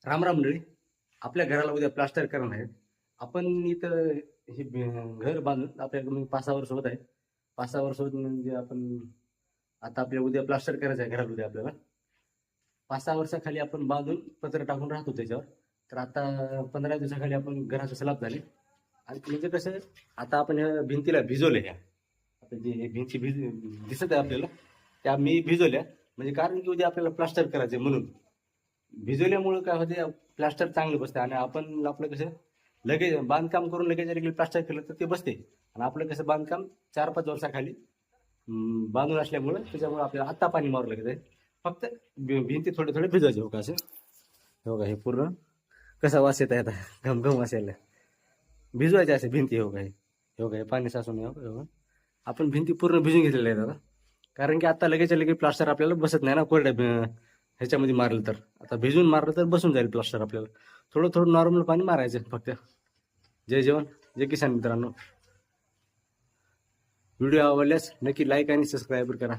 रामराम मंडळी. आपल्या घराला उद्या प्लास्टर करणार आहे. आपण इथं हे घर बांधून आपल्याकडे 5-6 वर्ष होत आहे. 5-6 वर्ष होत म्हणजे आपण आता आपल्याला उद्या प्लास्टर करायचं आहे घराला. उद्या आपल्याला 5-6 वर्षाखाली आपण बांधून पत्र टाकून राहतो त्याच्यावर. तर आता 15 दिवसाखाली आपण घराचं स्लॅब झाले. आणि म्हणजे कसं आता आपण ह्या भिंतीला भिजवलं. ह्या आता जे भिंती दिसत आहे आपल्याला त्या मी भिजवल्या, म्हणजे कारण की उद्या आपल्याला प्लास्टर करायचं म्हणून. भिजवल्यामुळं काय होते, प्लास्टर चांगलं बसते. आणि आपण आपलं कसं लगेच बांधकाम करून लगेच प्लास्टर केलं तर ते बसते. आणि आपलं कसं बांधकाम 4-5 वर्षाखाली बांधून असल्यामुळं त्याच्यामुळे आपल्याला आत्ता पाणी मारू लागत आहे. फक्त भिंती थोडे थोडे भिजवायचे. हो का असं, हो का हे पूर्ण कसा वास येत आहे आता, घमघम वास यायला. भिजवायचे असे भिंती. हो काय, हो काय पाणी साचून हो. आपण भिंती पूर्ण भिजून घेतलेल्या आहेत आता. कारण की आता लगेच प्लास्टर आपल्याला बसत नाही ना कोरड्या ह्याच्यामध्ये मारलं तर. आता भिजून मारलं तर बसून जाईल प्लास्टर आपल्याला. थोडं थोडं नॉर्मल पाणी मारायचं फक्त. जय जवान जय किसान मित्रांनो. व्हिडिओ आवडल्यास नक्की लाईक आणि सबस्क्राईब करा.